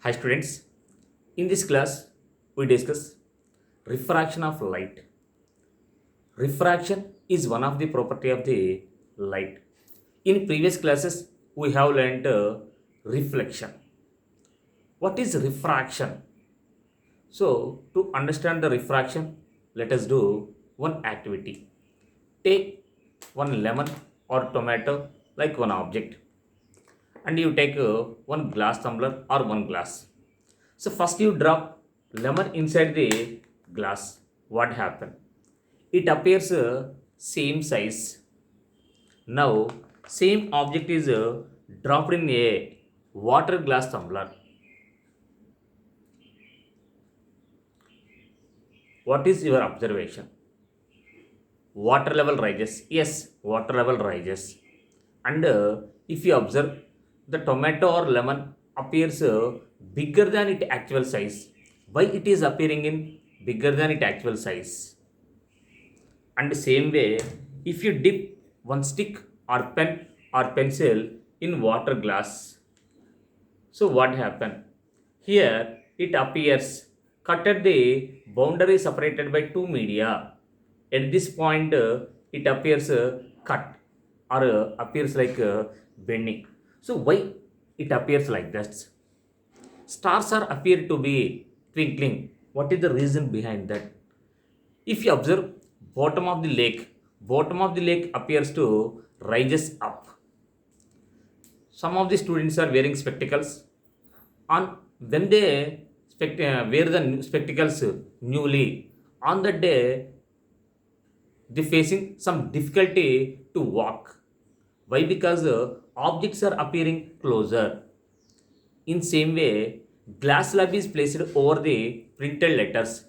Hi students, in this class we discuss refraction of light. Refraction is one of the property of the light. In previous classes we have learnt reflection. What is refraction? So to understand the refraction, let us do one activity. Take one lemon or tomato like one object and you take one glass tumbler or one glass. So first you drop lemon inside the glass. What happened? It appears same size. Now same object is dropped in a water glass tumbler. What is your observation? Water level rises. Yes, water level rises. And if you observe, the tomato or lemon appears bigger than its actual size. Why it is appearing in bigger than its actual size? And the same way, if you dip one stick or pen or pencil in water glass, so what happen? Here it appears cut at the boundary separated by two media. At this point, it appears cut or appears like bending. So why it appears like that? Stars are appear to be twinkling. What is the reason behind that? If you observe bottom of the lake appears to rises up. Some of the students are wearing spectacles on when they wear the spectacles newly on that day they facing some difficulty to walk. Why? Because objects are appearing closer. In same way, glass slab is placed over the printed letters.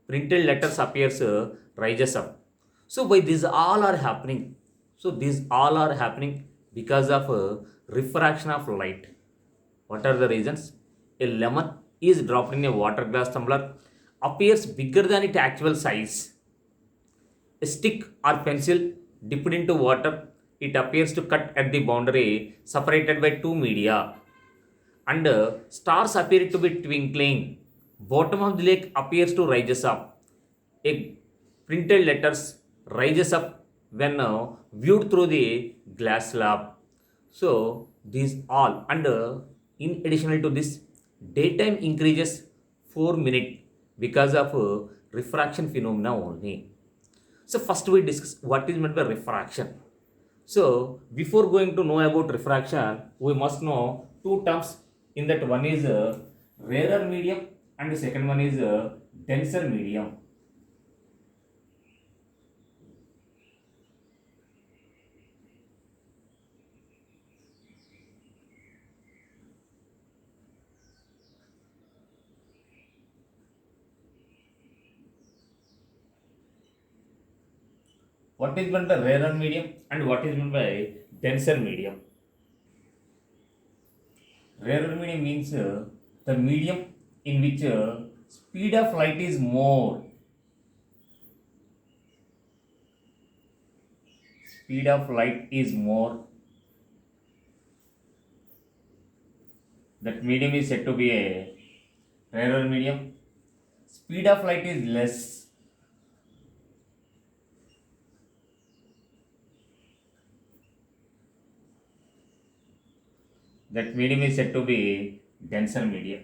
Printed letters appears rises up. So why these all are happening? So these all are happening because of refraction of light. What are the reasons? A lemon is dropped in a water glass tumbler appears bigger than its actual size. A stick or pencil dipped into water, it appears to cut at the boundary separated by two media. And stars appear to be twinkling. Bottom of the lake appears to rises up. A printed letters rises up when viewed through the glass slab. So these all and in additional to this, daytime increases 4 minutes because of refraction phenomena only. So first we discuss what is meant by refraction. So before going to know about refraction, we must know two terms. In that one is rarer medium and the second one is denser medium. What is meant by rarer medium and what is meant by denser medium? Rarer medium means the medium in which speed of light is more. Speed of light is more. That medium is said to be a rarer medium. Speed of light is less. That medium is said to be denser medium.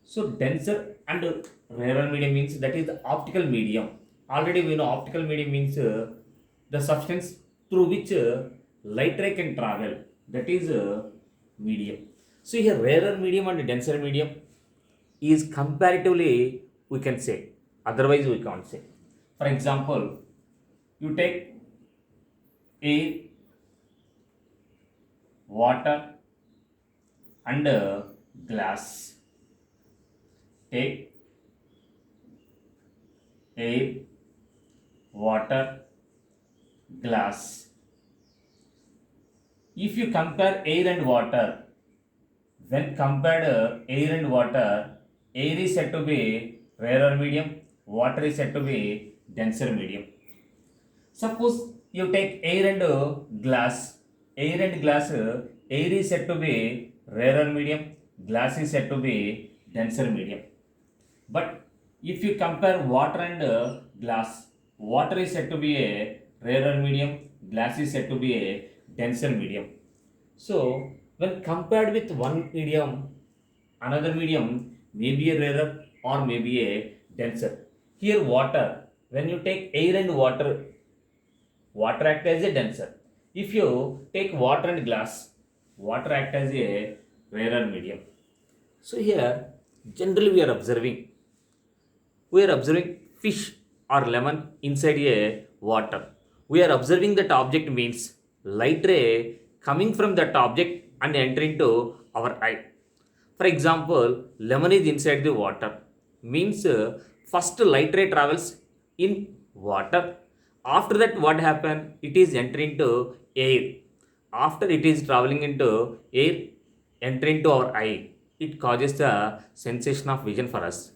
So denser and rarer medium means that is the optical medium. Already we know optical medium means the substance through which light ray can travel. That is medium. So here rarer medium and denser medium is comparatively we can say. Otherwise we can't say. For example, you take air, water, and glass. Take air, water, glass. If you compare air and water, when compared air and water, air is said to be rarer medium, water is said to be denser medium. Suppose you take air and glass, air and glass, air is said to be rarer medium, glass is said to be denser medium. But if you compare water and glass, water is said to be a rarer medium, glass is said to be a denser medium. So, when compared with one medium, another medium may be a rarer or may be a denser. Here, water, when you take air and water, water act as a denser. If you take water and glass, water act as a rarer medium. So here, generally we are observing fish or lemon inside a water. We are observing that object means light ray coming from that object and entering to our eye. For example, lemon is inside the water means first light ray travels in water. After that, what happen? It is entering to air. After it is traveling into air, entering to our eye, it causes the sensation of vision for us.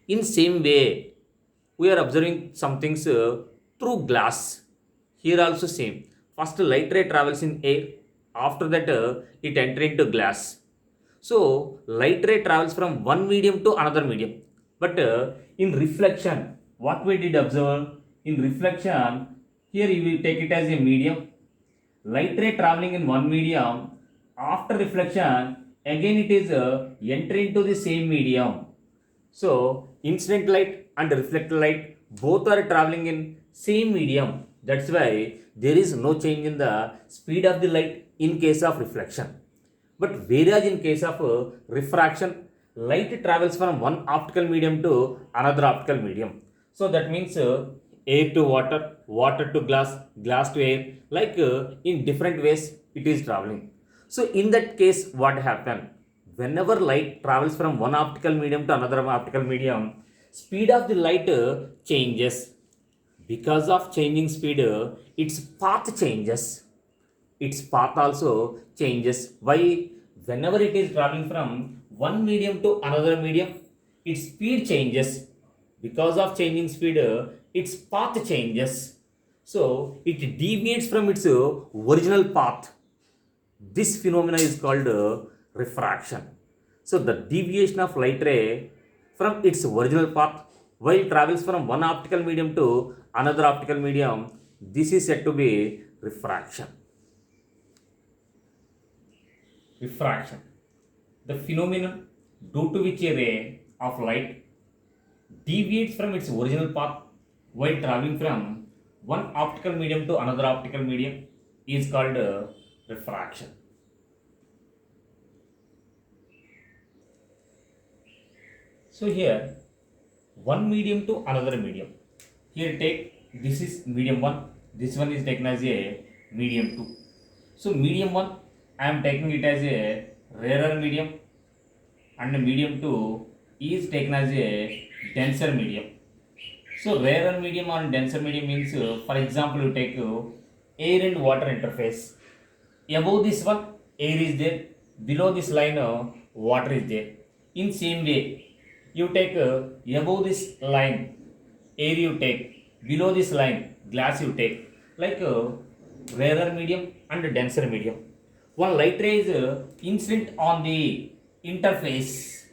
In same way, we are observing some things through glass. Here also same. First light ray travels in air. After that, it enter into glass. So light ray travels from one medium to another medium. But in reflection, what we did observe in reflection, here you will take it as a medium. Light ray traveling in one medium. After reflection, again it is entering into the same medium. So incident light and reflected light both are traveling in same medium. That's why there is no change in the speed of the light in case of reflection. But whereas in case of refraction, light travels from one optical medium to another optical medium. So that means air to water, water to glass, glass to air, like in different ways it is traveling. So in that case, what happen? Whenever light travels from one optical medium to another optical medium, speed of the light changes. Because of changing speed, its path changes. Its path also changes. Why? Whenever it is traveling from one medium to another medium, its speed changes. Because of changing speed, its path changes. So it deviates from its original path. This phenomena is called refraction. So the deviation of light ray from its original path while travels from one optical medium to another optical medium, this is said to be refraction. Refraction, the phenomenon due to which a ray of light deviates from its original path while traveling from one optical medium to another optical medium, is called refraction. So here, one medium to another medium. Here take, this is medium 1, this one is taken as a medium 2. So medium 1, I am taking it as a rarer medium, and medium 2 is taken as a denser medium. So rarer medium or denser medium means, for example, you take air and water interface. Above this one, air is there. Below this line, water is there. In same way, you take above this line, air you take. Below this line, glass you take. Like rarer medium and denser medium. One light ray is incident on the interface.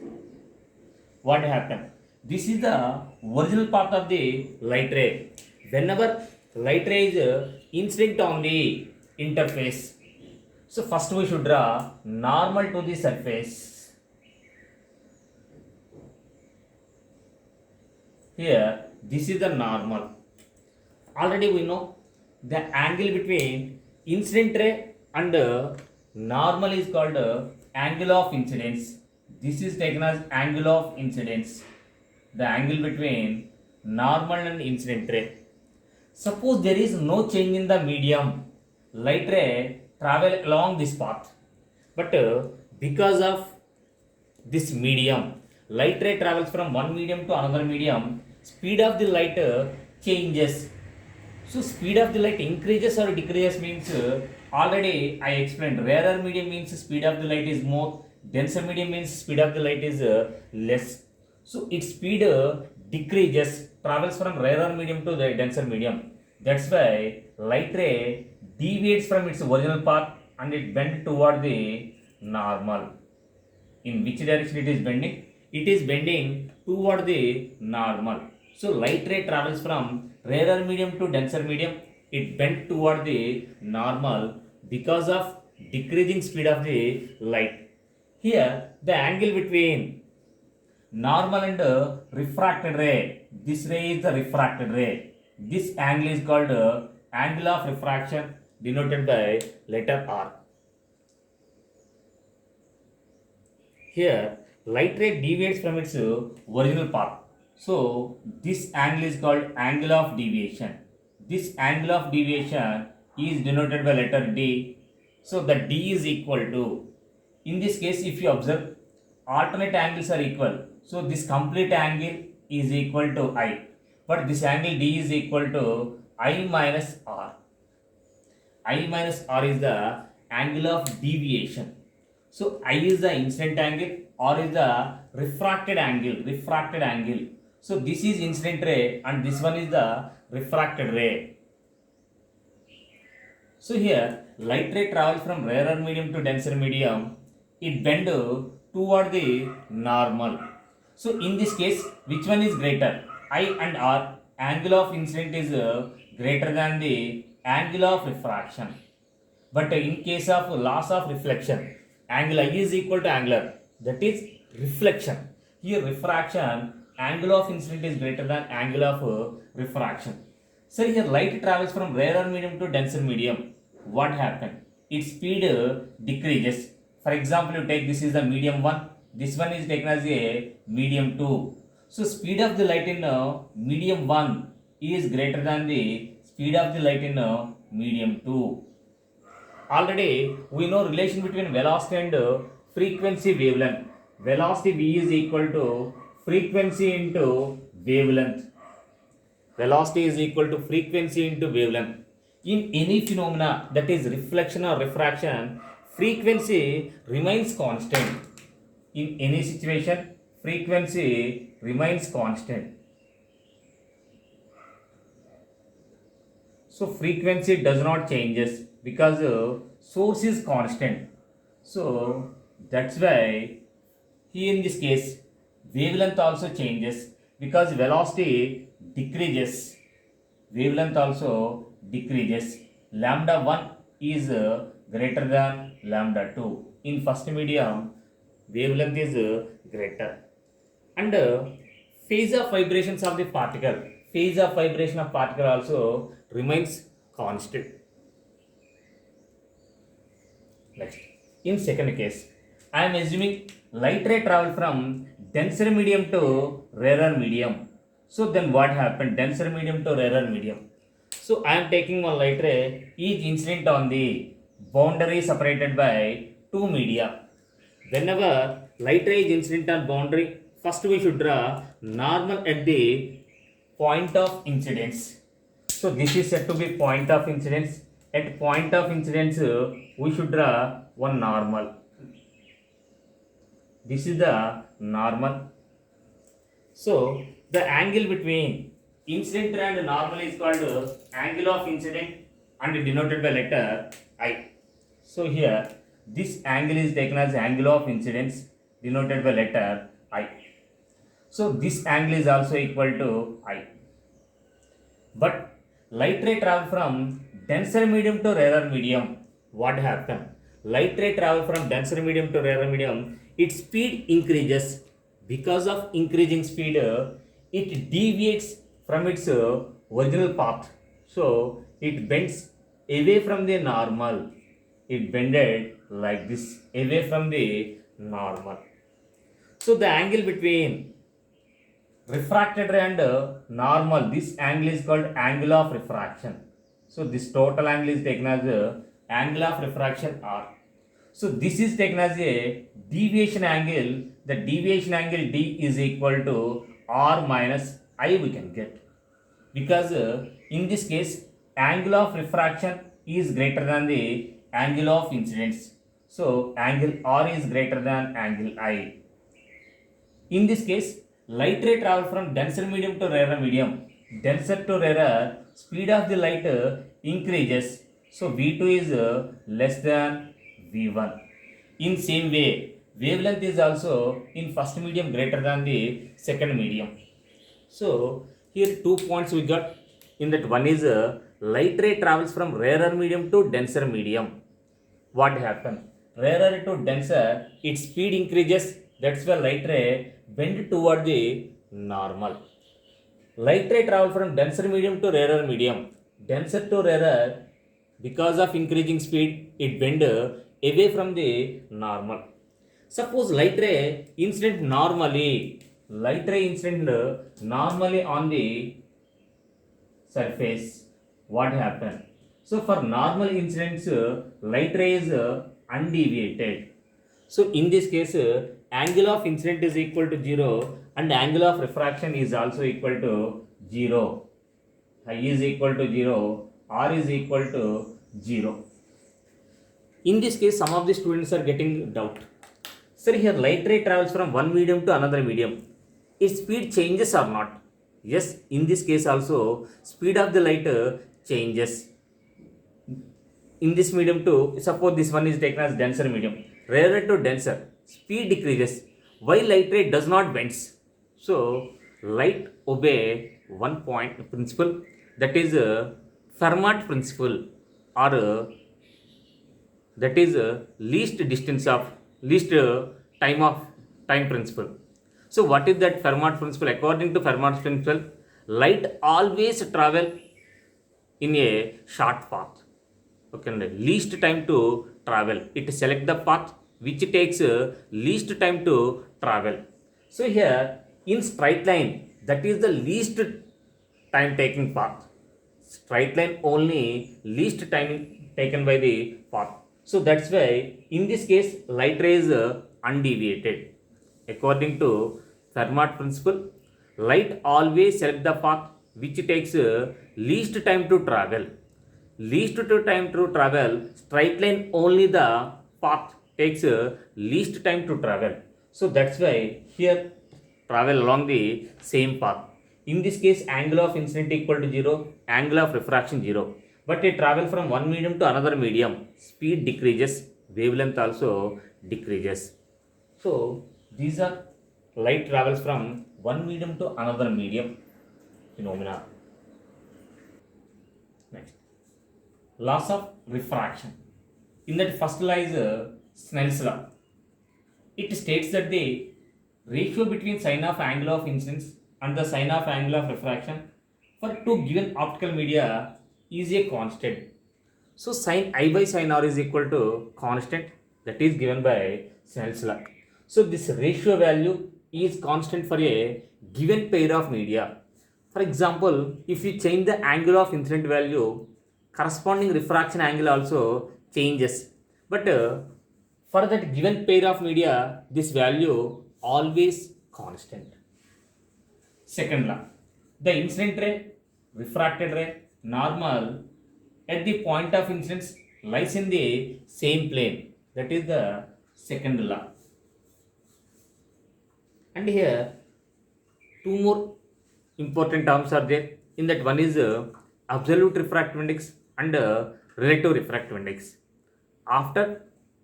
What happened? This is the original path of the light ray. Whenever light ray is incident on the interface, so first we should draw normal to the surface. Here, this is the normal. Already we know the angle between incident ray and normal is called angle of incidence. This is taken as angle of incidence. The angle between normal and incident ray. Suppose there is no change in the medium, light ray travel along this path. But because of this medium, light ray travels from one medium to another medium, speed of the light changes. So speed of the light increases or decreases means already I explained. Rarer medium means speed of the light is more, denser medium means speed of the light is less. So its speed decreases, travels from rarer medium to the denser medium. That's why light ray deviates from its original path and it bends toward the normal. In which direction it is bending? It is bending toward the normal. So light ray travels from rarer medium to denser medium. It bent toward the normal because of decreasing speed of the light. Here the angle between normal and refracted ray, this ray is the refracted ray. This angle is called angle of refraction, denoted by letter R. Here light ray deviates from its original path. So this angle is called angle of deviation. This angle of deviation is denoted by letter D. So the D is equal to, in this case if you observe, alternate angles are equal. So this complete angle is equal to I. But this angle D is equal to I minus R. I minus R is the angle of deviation. So I is the incident angle, R is the refracted angle. Refracted angle. So this is incident ray and this one is the refracted ray. So here light ray travels from rarer medium to denser medium. It bend toward the normal. So in this case, which one is greater? I and R, angle of incident is greater than the angle of refraction. But in case of loss of reflection, angle I is equal to angular, that is reflection. Here refraction, angle of incident is greater than angle of refraction. So here light travels from rarer medium to denser medium. What happened? Its speed decreases. For example, you take this is the medium 1, this one is taken as a medium 2. So speed of the light in medium 1 is greater than the speed of the light in medium 2. Already we know relation between velocity and frequency wavelength. Velocity V is equal to frequency into wavelength. Velocity is equal to frequency into wavelength. In any phenomena, that is reflection or refraction, frequency remains constant. In any situation, frequency remains constant. So frequency does not changes because source is constant. So that's why here in this case wavelength also changes because velocity decreases. Wavelength also decreases. Lambda 1 is greater than lambda 2. In first medium, wavelength is greater. And phase of vibrations of the particle, phase of vibration of particle also remains constant. Next, in second case, I am assuming light ray travel from denser medium to rarer medium. So then what happened? Denser medium to rarer medium. So I am taking one light ray, each incident on the boundary separated by two media. Whenever light ray is incident on boundary, first we should draw normal at the point of incidence. So this is said to be point of incidence. At point of incidence, we should draw one normal. This is the normal. So the angle between incident and normal is called angle of incident and denoted by letter I. So here this angle is taken as angle of incidence denoted by letter I. So this angle is also equal to I. But light ray travel from denser medium to rarer medium. What happened? Light ray travel from denser medium to rarer medium. Its speed increases. Because of increasing speed, it deviates from its original path. So it bends away from the normal. It bended like this, away from the normal. So the angle between refracted ray and normal, this angle is called angle of refraction. So this total angle is taken as angle of refraction R. So this is taken as a deviation angle. The deviation angle D is equal to R minus I we can get. Because in this case angle of refraction is greater than the angle of incidence. So angle R is greater than angle I. In this case light ray travel from denser medium to rarer medium. Denser to rarer, speed of the light increases. So V2 is less than V1. In same way, wavelength is also in first medium greater than the second medium. So here 2 points we got. In that, one is light ray travels from rarer medium to denser medium. What happen? Rarer to denser, its speed increases. That's why light ray bend toward the normal. Light ray travel from denser medium to rarer medium. Denser to rarer, because of increasing speed, it bend away from the normal. Suppose light ray incident normally on the surface. What happened? So for normal incidents, light ray is undeviated. So in this case, angle of incident is equal to 0 and angle of refraction is also equal to 0. I is equal to 0, R is equal to 0. In this case, some of the students are getting doubt. Sir, here light ray travels from one medium to another medium. Its speed changes or not? Yes, in this case also, speed of the light changes. In this medium too, suppose this one is taken as denser medium. Rarer to denser, speed decreases. Why light ray does not bends? So, light obey one point principle, that is Fermat principle, or that is least time principle. So what is that Fermat principle? According to Fermat's principle, light always travel in a short path. Okay, least time to travel. It select the path which takes least time to travel. So here in straight line, that is the least time taking path. Straight line only least time taken by the path. So that's why in this case light ray is undeviated. According to Fermat principle, light always select the path which takes least time to travel. Least to time to travel, straight line only the path takes least time to travel. So that's why here travel along the same path. In this case, angle of incident equal to 0, angle of refraction 0. But it travel from one medium to another medium, speed decreases, wavelength also decreases. So these are light travels from one medium to another medium phenomena. Next, laws of refraction. In that first lies Snell's law. It states that the ratio between sine of angle of incidence and the sine of angle of refraction for two given optical media is a constant. So sine I by sine r is equal to constant, that is given by Snell's law. So this ratio value is constant for a given pair of media. For example, if you change the angle of incident value, corresponding refraction angle also changes. But for that given pair of media, this value always constant. Second law, the incident ray, refracted ray, normal at the point of incidence lies in the same plane. That is the second law. And here two more important terms are there. In that, one is absolute refractive index and relative refractive index. After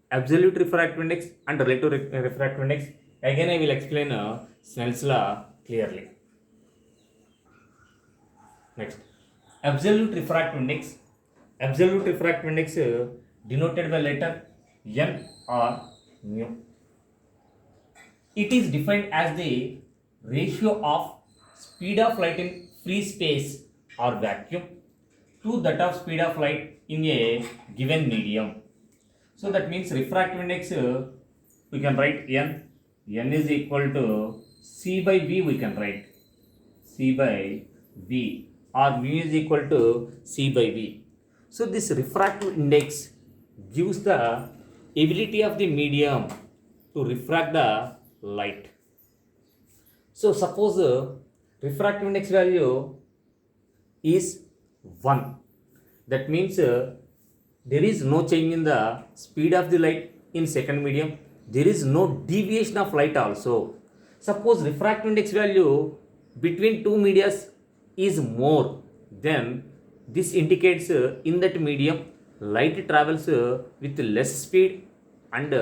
absolute refractive index and relative refractive index, again I will explain Snell's law clearly. Next, absolute refractive index. Absolute refractive index denoted by letter n or mu. It is defined as the ratio of speed of light in free space or vacuum to that of speed of light in a given medium. So that means refractive index, we can write n. N is equal to C by V, we can write C by V, or mu is equal to C by V. So this refractive index gives the ability of the medium to refract the light. So suppose refractive index value is 1. That means there is no change in the speed of the light in second medium. There is no deviation of light also. Suppose refractive index value between two medias is more, then this indicates in that medium light travels with less speed and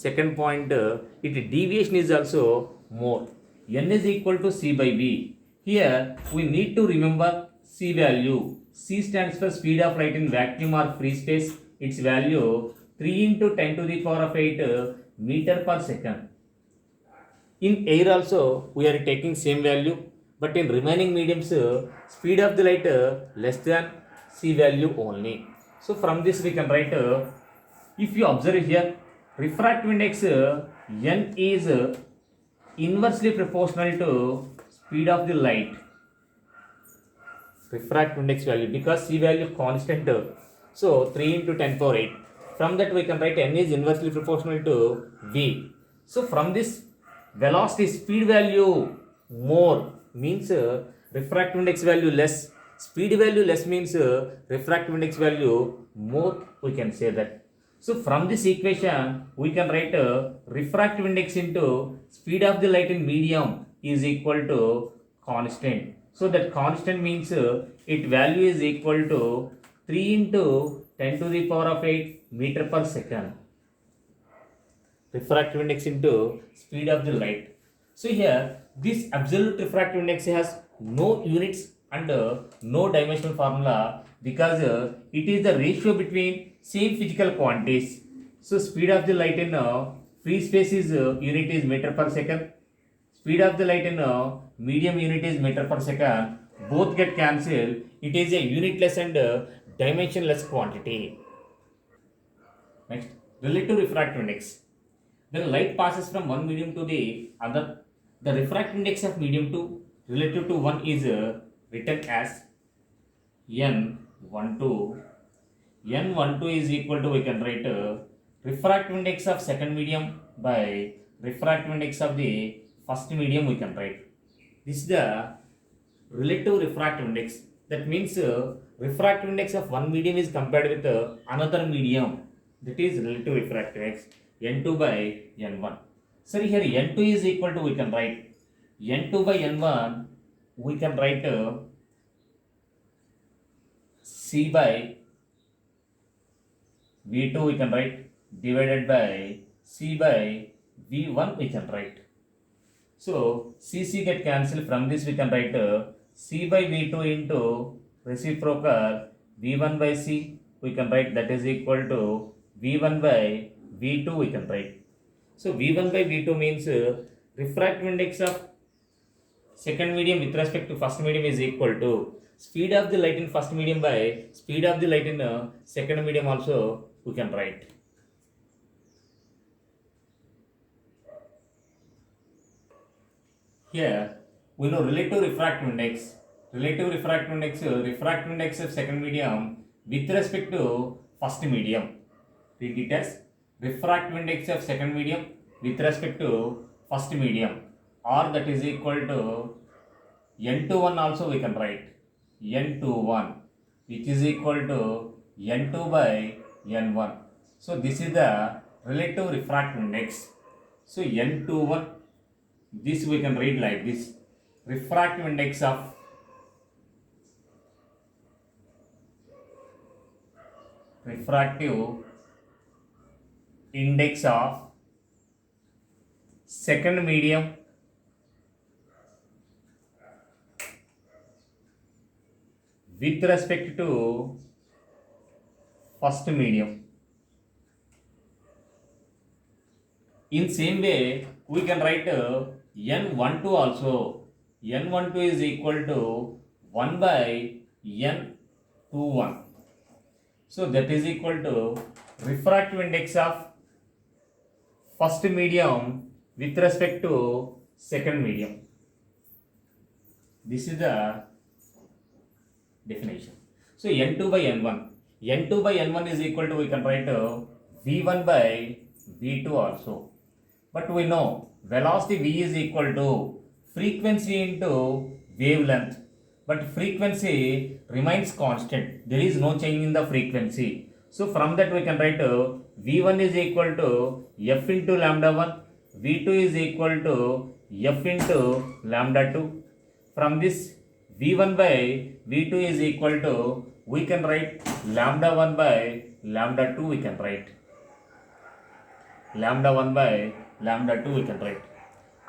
Second point, its deviation is also more. N is equal to C by V. Here we need to remember C value. C stands for speed of light in vacuum or free space. Its value 3 into 10 to the power of 8 meter per second. In air also we are taking same value, but in remaining mediums speed of the light less than C value only. So from this we can write, if you observe here, refractive index n is inversely proportional to speed of the light. Refractive index value, because C value constant, so 3 into 10 power 8. From that we can write n is inversely proportional to V. So from this, velocity speed value more means refractive index value less, speed value less means refractive index value more, we can say that. So from this equation we can write refractive index into speed of the light in medium is equal to constant. So that constant means its value is equal to 3 into 10 to the power of 8 meter per second. Refractive index into speed of the light. So here this absolute refractive index has no units and no dimensional formula, because it is the ratio between same physical quantities. So speed of the light in free space is unit is meter per second. Speed of the light in medium unit is meter per second. Both get cancelled. It is a unitless and dimensionless quantity. Next, relative refractive index. When light passes from one medium to the other, the refractive index of medium 2 relative to 1 is written as N12. N12 is equal to, we can write refractive index of second medium by refractive index of the first medium, we can write. This is the relative refractive index. That means refractive index of one medium is compared with another medium. That is relative refractive index N2 by N1. So here N2 is equal to, we can write N2 by N1, we can write C by V2, we can write divided by C by V1, we can write. So CC get cancelled. From this we can write C by V2 into reciprocal V1 by C, we can write that is equal to V1 by V2, we can write. So V1 by V2 means refractive index of second medium with respect to first medium is equal to speed of the light in first medium by speed of the light in second medium also, we can write. Here we know relative refractive index. Relative refractive index, refractive index of second medium with respect to first medium. Read it as refractive index of second medium with respect to first medium, or that is equal to N21 also, we can write N21, which is equal to N2 by N1. So this is the relative refractive index. So N21, this we can read like this: refractive index of second medium with respect to first medium. In same way, we can write N12 also. N12 is equal to 1 by N21. So that is equal to refractive index of first medium with respect to second medium. This is the definition. So N2 by N1. N2 by N1 is equal to, we can write V1 by V2 also. But we know velocity V is equal to frequency into wavelength. But frequency remains constant. There is no change in the frequency. So from that we can write V1 is equal to F into lambda 1. V2 is equal to F into lambda 2. From this V1 by V2 is equal to, we can write lambda 1 by lambda 2, we can write. lambda 1 by lambda 2 we can write.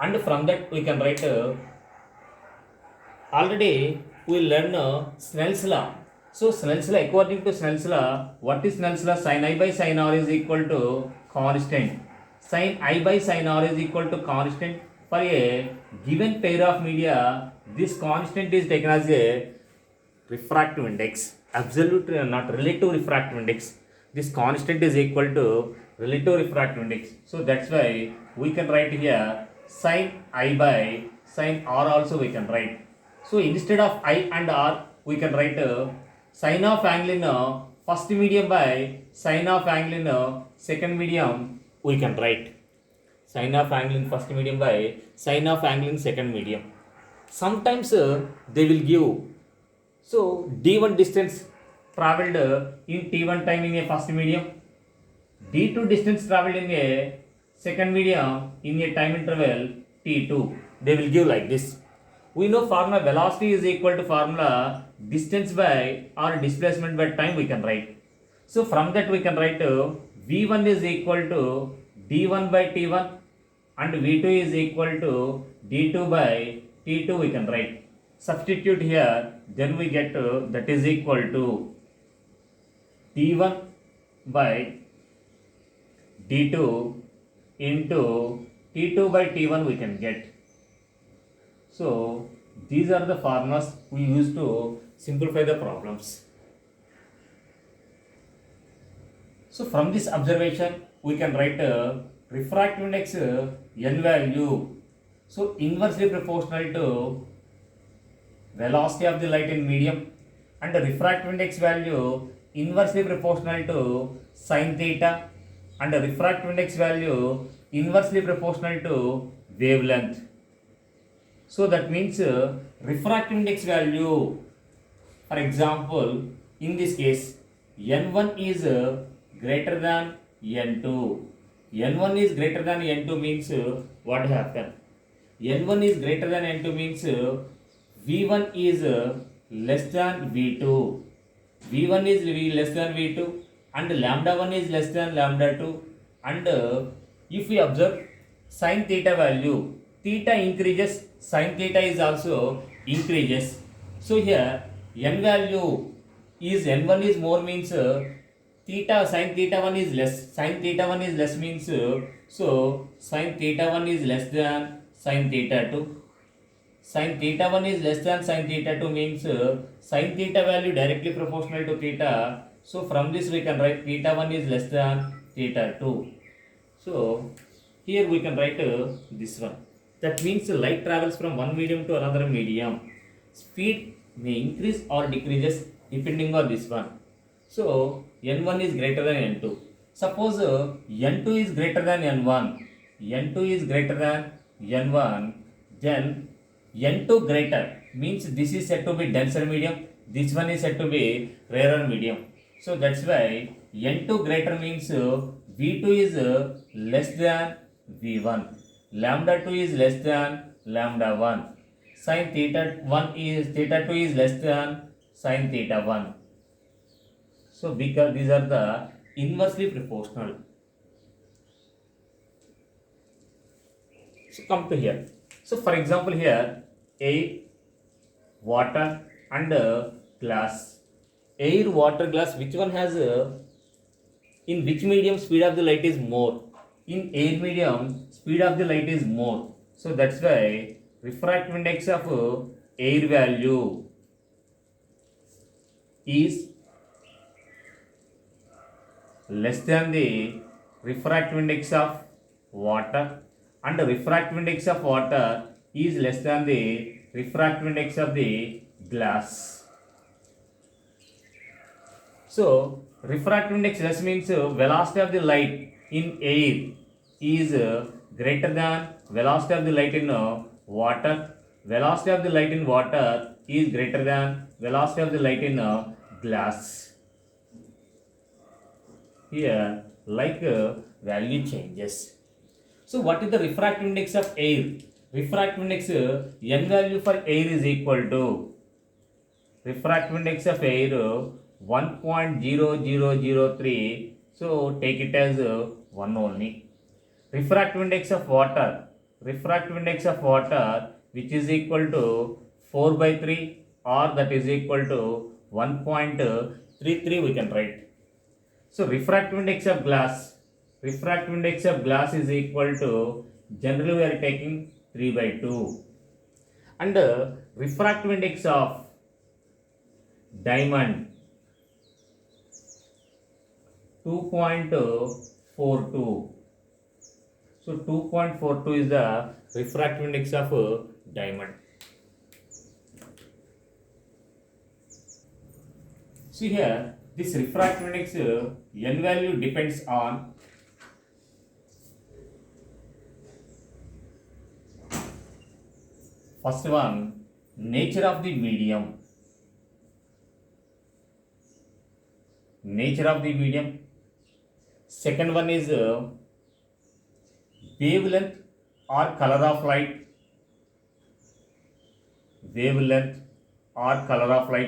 And from that we can write already we learn Snell's law. So Snell's law, according to Snell's law, what is Snell's law? Sin I by sin R is equal to constant. Sin I by sin R is equal to constant. For a given pair of media, this constant is taken as a refractive index, absolute not relative refractive index. This constant is equal to relative refractive index. So that's why we can write here sin I by sin R also we can write. So instead of I and R, we can write sin of angle in first medium by sin of angle in second medium. We can write sin of angle in first medium by sin of angle in second medium. Sometimes they will give. So d1 distance traveled in t1 time in a first medium, d2 distance traveled in a second medium in a time interval t2. They will give like this. We know formula velocity is equal to formula distance by or displacement by time we can write. So from that we can write v1 is equal to d1 by t1 and v2 is equal to d2 by t2 we can write. Substitute here, then we get that is equal to d1 by d2 into t2 by t1 we can get. So these are the formulas we use to simplify the problems. So from this observation we can write refractive index n value. So inversely proportional to velocity of the light in medium, and the refractive index value inversely proportional to sin theta, and the refractive index value inversely proportional to wavelength. So that means refractive index value, for example, in this case, n1 is greater than n2. n1 is greater than n2 means what happen? n1 is greater than n2 means v1 is less than v2. v1 is less than v2 and lambda 1 is less than lambda 2. And if we observe sin theta value, theta increases, sin theta is also increases. So here n value is n1 is more means theta sin theta 1 is less, sin theta 1 is less means so sin theta 1 is less than sin theta 2. Sin theta 1 is less than sin theta 2 means sin theta value directly proportional to theta. So from this we can write theta 1 is less than theta 2. So here we can write this one. That means light travels from one medium to another medium. Speed may increase or decreases depending on this one. So n1 is greater than n2. Suppose n2 is greater than n1. n2 is greater than n1. Then n2 greater means this is said to be denser medium. This one is said to be rarer medium. So that's why n2 greater means v2 is less than v1. Lambda 2 is less than lambda 1. Sin theta 1 is theta 2 is less than sin theta 1. So because these are the inversely proportional. So come to here. So for example here air, water and glass. Air, water, glass, which one has in which medium speed of the light is more? In air medium speed of the light is more. So that's why refractive index of air value is less than the refractive index of water, and the refractive index of water is less than the refractive index of the glass. So refractive index less means velocity of the light in air is greater than velocity of the light in water. Velocity of the light in water is greater than velocity of the light in glass. Here like value changes. So what is the refractive index of air? Refractive index n value for air is equal to refractive index of air 1.0003. So take it as 1 only. refractive index of water, which is equal to 4 by 3, or that is equal to 1.33 we can write. So refractive index of glass, is equal to, generally we are taking 3 by 2, and refractive index of diamond 2.42. So 2.42 is the refractive index of diamond. See here, this refractive index n value depends on first one, nature of the medium. Second one is wavelength or color of light.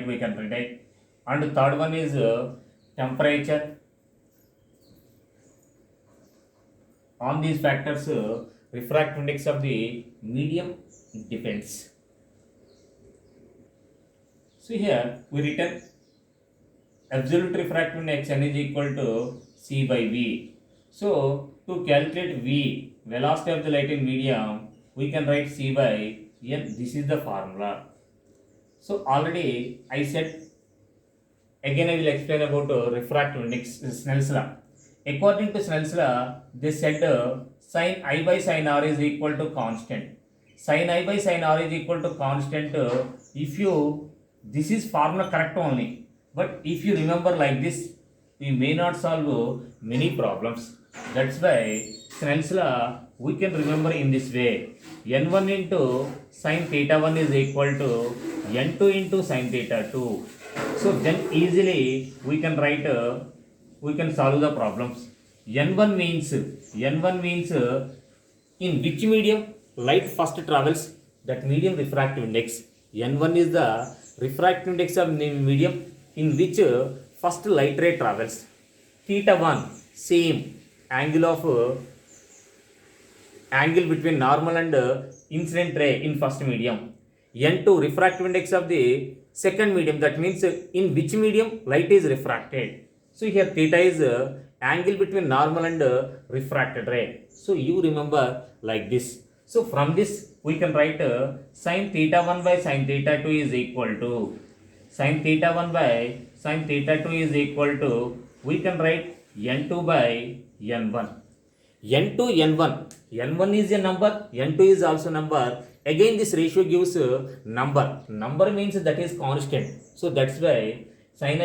We can predict. And third one is temperature. On these factors, refractive index of the medium depends. So here we written absolute refractive index n is equal to c by v. So to calculate v, velocity of the light in medium, we can write c by n. This is the formula. So already I said, again I will explain about refractive index, Snell's law. According to Snell's law, they said sin I by sin r is equal to constant. Sin I by sin r is equal to constant if you, this is formula correct only, but if you remember like this, we may not solve many problems. That's why Snell's law we can remember in this way. N1 into sin theta 1 is equal to N2 into sin theta 2. So then easily we can write, we can solve the problems. N1 means in which medium light first travels, that medium refractive index. N1 is the refractive index of medium in which first light ray travels. Theta 1, same angle between normal and incident ray in first medium. N2, refractive index of the second medium, that means in which medium light is refracted. So here theta is angle between normal and refracted ray. So you remember like this. So from this we can write sin theta 1 by sin theta 2 is equal to, sin theta 1 by sin theta 2 is equal to, we can write n2 by n1. n2, n1. n1 is a number, n2 is also number. Again this ratio gives number. Number means that is constant. So that's why sin